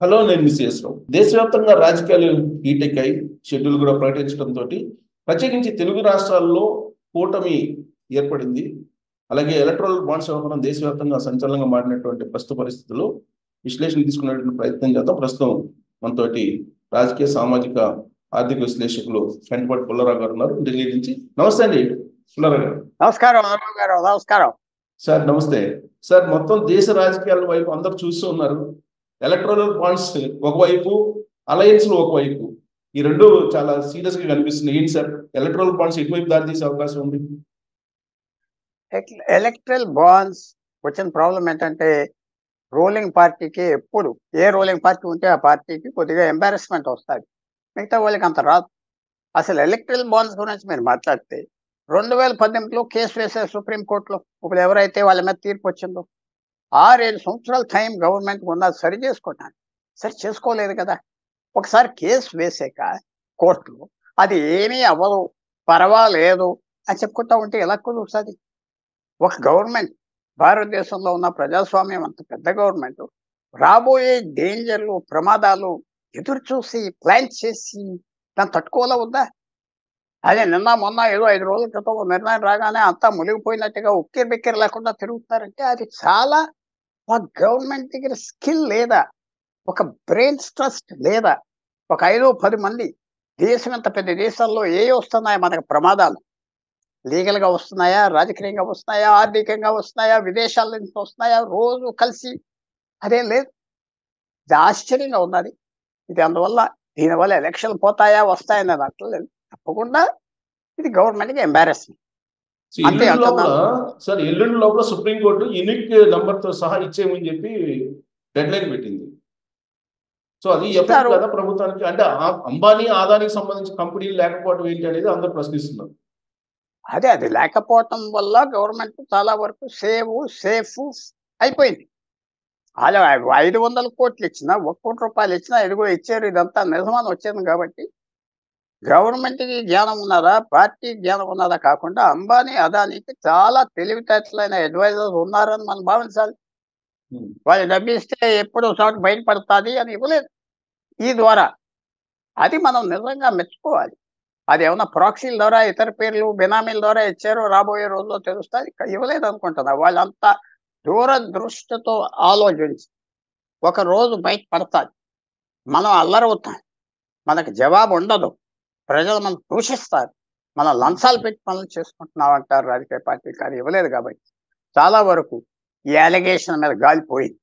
Hello, నేను miss రావు. దేశవ్యాప్తంగా రాజకీయాలు హీటెక్కాయి. షెడ్యూల్ కూడా ప్రకటించడంతో ప్రత్యేకించి తెలుగు రాష్ట్రాల్లో కూటమి ఏర్పడింది. అలాగే ఎలక్ట్రల్ బాండ్స్ వ్యవహారం దేశవ్యాప్తంగా సంచలనంగా మారినటువంటి ప్రస్తుత పరిస్థితుల్లో విశ్లేషణ తీసుకునేటువంటి ప్రయత్నం చేద్దాం. ప్రస్తుతం మనతోటి రాజకీయ, సామాజిక, ఆర్థిక విశ్లేషకులు వెంటపాటి పుల్లారావు గారు ఉన్నారు, ఢిల్లీ నుంచి. నమస్తే అండి పుల్లారావు గారు. నమస్కారం గారు. నమస్కారం సార్. నమస్తే సార్. మొత్తం దేశ రాజకీయాల వైపు అందరు చూస్తూ ఉన్నారు. ఎలక్ట్రల్ బాండ్స్ ఒకవైపు, అలయన్స్లు ఒకవైపు, ఈ రెండు చాలా సీరియస్ గా కనిపిస్తున్నాయి. ఏంటి సార్, ఎలక్ట్రల్ బాండ్స్ ఎటువైపు దారితీసే అవకాశం ఉంది? ఎలక్ట్రల్ బాండ్స్ వచ్చిన ప్రాబ్లం ఏంటంటే, రూలింగ్ పార్టీకి ఎప్పుడు ఏ రూలింగ్ పార్టీ ఉంటే ఆ పార్టీకి కొద్దిగా ఎంబారస్మెంట్ వస్తుంది, మిగతా వాళ్ళకి అంత రాదు. అసలు ఎలక్ట్రల్ బాండ్స్ గురించి మీరు మాట్లాడితే 2018లో కేసు వేశారు సుప్రీంకోర్టులో. ఇప్పుడు ఎవరైతే వాళ్ళ మీద తీర్పు వచ్చిందో 6-7 సంవత్సరాల టైం గవర్నమెంట్ ఉన్నది సరి చేసుకుంటాను. సరి చేసుకోలేదు కదా. ఒకసారి కేసు వేసాక కోర్టులో అది ఏమీ అవ్వదు, పర్వాలేదు అని చెప్పుకుంటా ఉంటే ఎలా కుదురుతుంది? ఒక గవర్నమెంట్, భారతదేశంలో ఉన్న ప్రజాస్వామ్యం అంత పెద్ద గవర్నమెంట్, రాబోయే డేంజర్లు, ప్రమాదాలు ఎదురు చూసి ప్లాన్ చేసి దాన్ని తట్టుకోవాలా వద్దా? అదే నిన్న మొన్న ఏదో 5 రోజుల క్రితం నిర్ణయం రాగానే అంతా మునిగిపోయినట్టుగా ఉక్కిరి బిక్కిరి లేకుండా తిరుగుతున్నారంటే అది చాలా, ఒక గవర్నమెంట్ దగ్గర స్కిల్ లేదా, ఒక బ్రెయిన్ ట్రస్ట్ లేదా. ఒక 5-10 మంది, దేశం ఇంత పెద్ద దేశాల్లో ఏ వస్తున్నాయా మనకు ప్రమాదాలు? లీగల్గా వస్తున్నాయా, రాజకీయంగా వస్తున్నాయా, ఆర్థికంగా వస్తున్నాయా, విదేశాల నుంచి వస్తున్నాయా, రోజు కలిసి అదేం లేదు. ఇది ఆశ్చర్యంగా ఉన్నది. ఇది అందువల్ల దీనివల్ల ఎలక్షన్లు పోతాయా వస్తాయని అది అట్లేదు. తప్పకుండా ఇది గవర్నమెంట్కి ఎంబారెస్మెంట్. అంతే అంటున్నాను సార్. ఎల్లుండి లోపల సుప్రీంకోర్టు యూనిక్ నంబర్ తో సహా ఇచ్చేయమని చెప్పి డెడ్ లైన్ పెట్టింది. సో అది ఎఫెక్ట్ కదా ప్రభుత్వానికి? అంటే అంబానీ, ఆదానికి సంబంధించిన కంపెనీలు లేకపోవడం ఏంటి అనేది అందరూ ప్రశ్నిస్తున్నారు. అది లేకపోవటం వల్ల గవర్నమెంట్ చాలా వరకు సేఫ్ అయిపోయింది. అలా 500 కోట్లు ఇచ్చినా, 1 కోటి రూపాయలు ఇచ్చినా ఎదుగో ఇచ్చారు, ఇదంతా నిజమానం వచ్చేది. కాబట్టి గవర్నమెంట్కి జ్ఞానం ఉన్నదా, పార్టీ జ్ఞానం ఉన్నదా కాకుండా అంబానీ, అదానికి చాలా తెలివితేటలైన అడ్వైజర్స్ ఉన్నారని మనం భావించాలి. వాళ్ళు డబ్బిస్తే ఎప్పుడు చోట బయటపడుతుంది అని ఇవ్వలేదు ఈ ద్వారా. అది మనం నిజంగా మెచ్చుకోవాలి. అది ఏమన్నా ప్రాక్సీల ద్వారా, ఇతర పేర్లు, బినామీల ద్వారా ఇచ్చారో రాబోయే రోజుల్లో తెలుస్తుంది. ఇవ్వలేదు అనుకుంటున్నా. వాళ్ళంతా దూరదృష్టితో ఆలోచించి ఒక రోజు బయట పడతాది, మనం అల్లరవుతాం, మనకు జవాబు ఉండదు, ప్రజలు మనం దూషిస్తారు, మనం లంచాలు పెట్టి పనులు చేసుకుంటున్నాం అంటారు రాజకీయ పార్టీ. కానీ ఇవ్వలేదు. కాబట్టి చాలా వరకు ఈ అలిగేషన్ మీద గాలిపోయింది.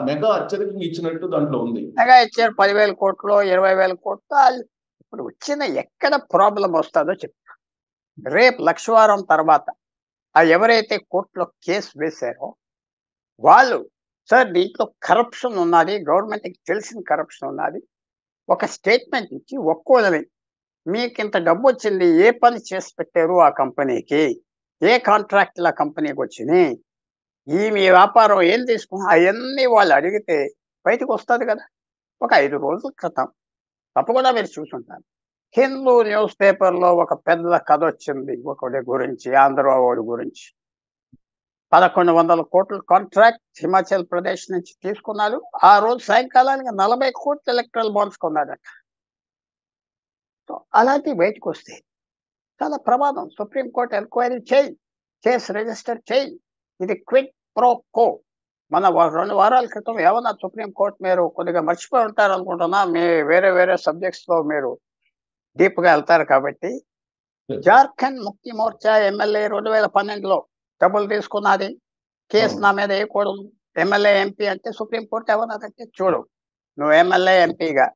మెగా అత్యధికంగా ఇచ్చినట్టు దాంట్లో ఉంది. మెగా ఇచ్చారు 10,000 కోట్లు, 20,000 కోట్లు. ఇప్పుడు వచ్చిన ఎక్కడ ప్రాబ్లం వస్తుందో చెప్తా. రేపు లక్షవారం తర్వాత ఎవరైతే కోర్టులో కేసు వేశారో వాళ్ళు, సార్ దీంట్లో కరప్షన్ ఉన్నది, గవర్నమెంట్కి తెలిసిన కరప్షన్ ఉన్నది, ఒక స్టేట్మెంట్ ఇచ్చి ఒక్కోళ్ళని మీకు ఇంత డబ్బు వచ్చింది, ఏ పని చేసి పెట్టారు ఆ కంపెనీకి, ఏ కాంట్రాక్ట్లు ఆ కంపెనీకి వచ్చినాయి, మీ వ్యాపారం ఏం తీసుకున్నా, అవన్నీ వాళ్ళు అడిగితే బయటకు వస్తుంది కదా. ఒక 5 రోజుల క్రితం తప్పకుండా మీరు చూసుంటారు, హిందూ న్యూస్ పేపర్లో ఒక పెద్ద కథ వచ్చింది ఒకటి గురించి, ఆంధ్రవాడి గురించి. 1,100 కోట్ల కాంట్రాక్ట్ హిమాచల్ ప్రదేశ్ నుంచి తీసుకున్నారు. ఆ రోజు సాయంకాలానికి 40 కోట్ల ఎలక్ట్రల్ బాండ్స్ కొన్నాడట. సో అలాంటివి బయటకు వస్తే చాలా ప్రమాదం. సుప్రీంకోర్టు ఎంక్వైరీ చేయి, కేసు రిజిస్టర్ చేయి. ఇది క్విడ్ ప్రో కో. మన 2 వారాల క్రితం ఏమన్నా సుప్రీంకోర్టు, మీరు కొద్దిగా మర్చిపోయి ఉంటారు అనుకుంటున్నా, మీ వేరే సబ్జెక్ట్స్లో మీరు డీప్గా వెళ్తారు కాబట్టి, జార్ఖండ్ ముక్తి మోర్చా ఎమ్మెల్యే 2012లో డబ్బులు తీసుకున్నది, కేసు నా మీద వేయకూడదు, ఎమ్మెల్యే ఎంపీ అంటే సుప్రీంకోర్టు ఏమన్నదంటే, చూడు నువ్వు ఎమ్మెల్యే ఎంపీగా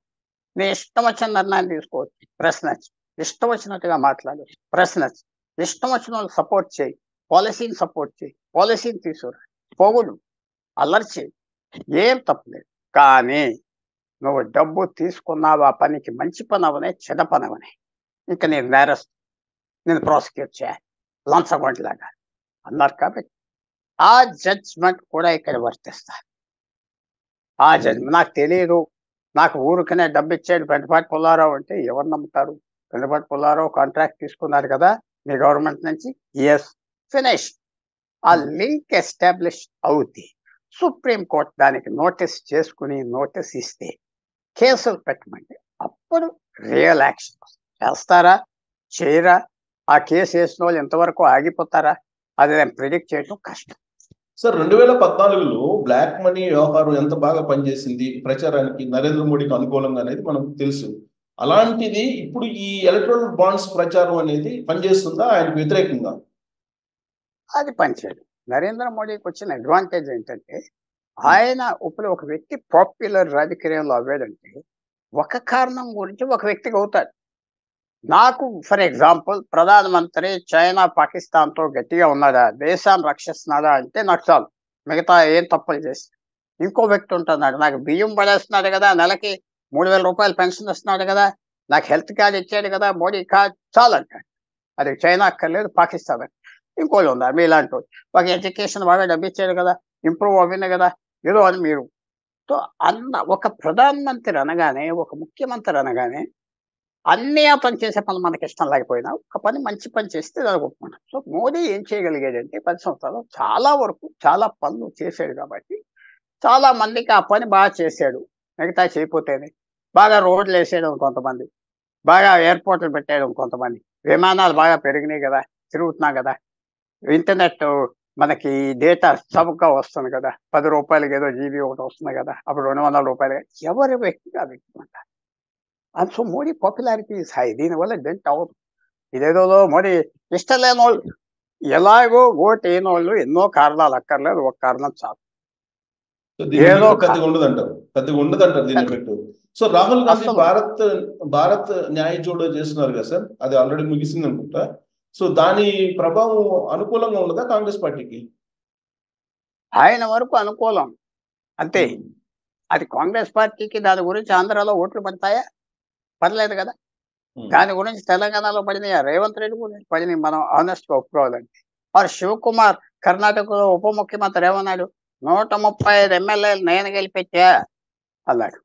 నీ ఇష్టం వచ్చిన నిర్ణయం తీసుకోవచ్చు, ప్రశ్నచ్చు, ఇష్టం వచ్చినట్టుగా మాట్లాడు, ప్రశ్నచ్చు, ఇష్టం వచ్చిన వాళ్ళు సపోర్ట్ చేయి, పాలసీని సపోర్ట్ చేయి, పాలసీని తీసుకురా, పొగుడు, అల్లరి చేయి, ఏం తప్పలేదు. కానీ నువ్వు డబ్బు తీసుకున్నావు, ఆ పనికి మంచి పని అవనే, చెడ్డ పని అవనే, ఇంకా నేను నేరస్తు, నేను ప్రాసిక్యూట్ చేయాలి, లంచగొంటలాగా అన్నారు. కాబట్టి ఆ జడ్జ్మెంట్ కూడా ఇక్కడ వర్తిస్తారు. ఆ జడ్జ్మెంట్ నాకు తెలియదు, నాకు ఊరికనే డబ్బు ఇచ్చాడు వెంటపాటి పుల్లారావు అంటే ఎవరు నమ్ముతారు? వెంటపాటి పుల్లారావు కాంట్రాక్ట్ తీసుకున్నారు కదా మీ గవర్నమెంట్ నుంచి, ఎస్, ఫినిష్. ఆ లింక్ ఎస్టాబ్లిష్ అవుద్ది. సుప్రీంకోర్టు దానికి నోటీస్ ఇస్తే కేసులు పెట్టమంటే అప్పుడు రియల్ యాక్షన్ చేస్తారా, చేయరా? ఆ కేసు వేసిన వాళ్ళు ఎంతవరకు ఆగిపోతారా? అది నేను ప్రిడిక్ట్ చేయడం కష్టం. సార్ 2014లో బ్లాక్ మనీ వ్యవహారం ఎంత బాగా పనిచేసింది ప్రచారానికి, నరేంద్ర మోడీకి అనుకూలంగా అనేది మనకు తెలుసు. అలాంటిది ఇప్పుడు ఈ ఎలక్ట్రల్ బాండ్స్ ప్రచారం అనేది పనిచేస్తుందా ఆయనకు వ్యతిరేకంగా? అది పనిచేయదు. నరేంద్ర మోడీకి వచ్చిన అడ్వాంటేజ్ ఏంటంటే, ఆయన ఇప్పుడు ఒక వ్యక్తి పాపులర్ రాజకీయంలో అవ్వాడంటే ఒక కారణం గురించి ఒక వ్యక్తికి అవుతాడు. నాకు ఫర్ ఎగ్జాంపుల్ ప్రధానమంత్రి చైనా పాకిస్తాన్తో గట్టిగా ఉన్నాడా, దేశాన్ని రక్షిస్తున్నాడా అంటే నాకు చాలు. మిగతా ఏం తప్పులు చేసి ఇంకో వ్యక్తి ఉంటున్నాడు, నాకు బియ్యం పడేస్తున్నాడు కదా, నెలకి 3,000 రూపాయలు పెన్షన్ ఇస్తున్నాడు కదా, నాకు హెల్త్ కార్డ్ ఇచ్చాడు కదా, మోడీ కార్డ్ చాలు అంటాడు. అది చైనా అక్కర్లేదు, పాకిస్తాన్ ఇంకోళ్ళు ఉన్నారు మీలాంటి వాళ్ళు. ఒక ఎడ్యుకేషన్ బాగా డబ్బిచ్చాడు కదా, ఇంప్రూవ్ అవ్వింది కదా, ఏదో అని మీరు సో ఒక ప్రధానమంత్రి అనగానే, ఒక ముఖ్యమంత్రి అనగానే అన్నీ అతను చేసే పనులు మనకి ఇష్టం లేకపోయినా ఒక పని మంచి పని చేస్తే దానికి ఒప్పుకున్నాం. సో మోడీ ఏం చేయగలిగాడంటే 10 సంవత్సరాలు చాలా వరకు చాలా పనులు చేశాడు కాబట్టి చాలా మందికి ఆ పని బాగా చేశాడు. మిగతా చేయకపోతేనే బాగా రోడ్లు వేసేయడం కొంతమంది, బాగా ఎయిర్పోర్ట్లు పెట్టేయడం కొంతమంది, విమానాలు బాగా పెరిగినాయి కదా, తిరుగుతున్నాం కదా, ఇంటర్నెట్ మనకి డేటా చౌకగా వస్తుంది కదా, 10 రూపాయలకి ఏదో జీబీ ఒకటి వస్తుంది కదా, అప్పుడు 200 రూపాయలు. ఎవరి వ్యక్తిగా వ్యక్తి అంట. And so Modi popularity is high. దీనివల్ల డెంట్ అవ్వదు. ఇదేదో మోడీ ఇష్టం లేని వాళ్ళు, ఎలాగో ఓటు వేయని వాళ్ళు ఎన్నో కారణాలు అక్కర్లేదు, ఒక కారణం చాలు. సో దీని ఏదో ఎఫెక్ట్ పెద్దగా ఉండదంటారు దీని ఎఫెక్ట్. సో రాహుల్ గాంధీ అసలు భారత్ న్యాయ జోడో చేస్తున్నారు కదా సార్, అది ఆల్రెడీ ముగిసింది అనుకుంటా. సో దాని ప్రభావం అనుకూలంగా ఉండదా కాంగ్రెస్ పార్టీకి? ఆయన వరకు అనుకూలం అంతే. అది కాంగ్రెస్ పార్టీకి దాని గురించి ఆంధ్రాలో ఓట్లు పడతాయా? పడలేదు కదా. దాని గురించి తెలంగాణలో పడినాయా? రేవంత్ రెడ్డి గురించి పడినాయి, మనం ఆనెస్ట్గా ఒప్పుకోవాలండి. వారు శివకుమార్ కర్ణాటకలో ఉప ముఖ్యమంత్రి ఏమన్నాడు? 135 ఎమ్మెల్యేలు నేను గెలిపించా అన్నాడు.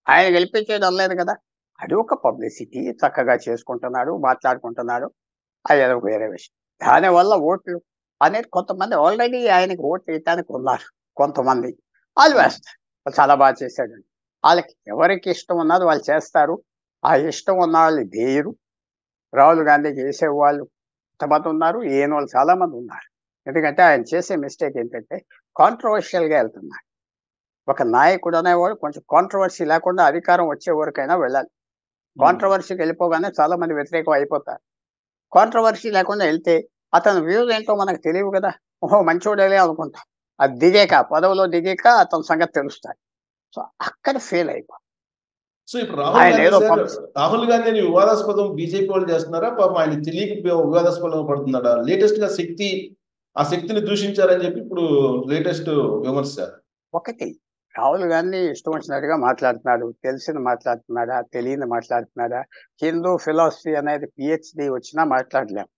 ఆయన గెలిపించేది అనలేదు కదా. అది ఒక పబ్లిసిటీ, చక్కగా చేసుకుంటున్నాడు, మాట్లాడుకుంటున్నాడు, అది ఒక వేరే విషయం. దానివల్ల ఓట్లు అనేది కొంతమంది ఆల్రెడీ ఆయనకి ఓట్లు వేయటానికి ఉన్నారు. కొంతమంది వాళ్ళు వేస్తారు, వాళ్ళు చాలా బాగా చేశాడండి. వాళ్ళకి ఎవరికి ఇష్టం ఉన్నది వాళ్ళు చేస్తారు. ఆ ఇష్టం ఉన్న వాళ్ళు వేయరు. రాహుల్ గాంధీకి వేసేవాళ్ళు కొంతమంది ఉన్నారు, ఏను వాళ్ళు చాలా మంది ఉన్నారు. ఎందుకంటే ఆయన చేసే మిస్టేక్ ఏంటంటే కాంట్రవర్షియల్గా వెళ్తున్నారు. ఒక నాయకుడు అనేవాడు కొంచెం కాంట్రవర్సీ లేకుండా అధికారం వచ్చే వరకైనా వెళ్ళాలి. కాంట్రవర్సీకి వెళ్ళిపోగానే చాలా మంది వ్యతిరేకం అయిపోతారు. కాంట్రవర్సీ లేకుండా వెళ్తే అతని వ్యూస్ ఏంటో మనకు తెలియవు కదా. ఓహో మంచోడేలే అనుకుంటా. అది దిగాక, పదవిలో దిగాక అతని సంగతి తెలుస్తాయి. సో అక్కడ ఫెయిల్ అయిపో. సో ఇప్పుడు ఆయన ఏదో రాహుల్ గాంధీని వివాదాస్పదం బీజేపీ వాళ్ళు చేస్తున్నారా, పాపం ఆయన తెలియక వివాదాస్పదం పడుతున్నాడా? లేటెస్ట్ గా ఆ శక్తిని దూషించారని చెప్పి ఇప్పుడు లేటెస్ట్ విమర్శ. ఒకటి, రాహుల్ గాంధీ ఇష్టం వచ్చినట్టుగా మాట్లాడుతున్నాడు. తెలిసింది మాట్లాడుతున్నాడా, తెలియని మాట్లాడుతున్నాడా? హిందూ ఫిలాసఫీ అనేది పిహెచ్డి వచ్చినా మాట్లాడలేం.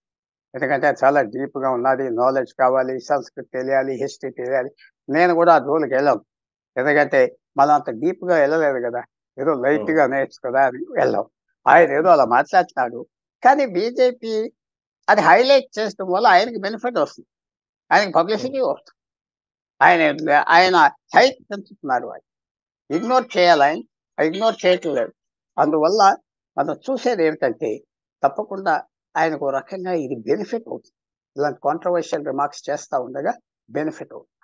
ఎందుకంటే అది చాలా డీప్గా ఉన్నది, నాలెడ్జ్ కావాలి, సంస్కృతి తెలియాలి, హిస్టరీ తెలియాలి. నేను కూడా ఆ జోలికి వెళ్ళాం. ఎందుకంటే మనం అంత డీప్గా వెళ్ళలేదు కదా, ఏదో లైట్గా నేర్చు కదా అని వెళ్ళాం. ఆయన ఏదో అలా మాట్లాడుతున్నాడు. కానీ బీజేపీ అది హైలైట్ చేయడం వల్ల ఆయనకి బెనిఫిట్ వస్తుంది, ఆయనకి పబ్లిసిటీ వస్తుంది. ఆయన హైట్ పెంచుతున్నారు. ఆయన ఇగ్నోర్ చేయాలి, ఆయన ఇగ్నోర్ చేయట్లేదు. అందువల్ల మనం చూసేది ఏంటంటే తప్పకుండా ఆయనకు రకంగా ఇది బెనిఫిట్ అవుతుంది. ఇలాంటి కాంట్రవర్షియల్ రిమార్క్స్ చేస్తూ ఉండగా బెనిఫిట్ అవుతుంది.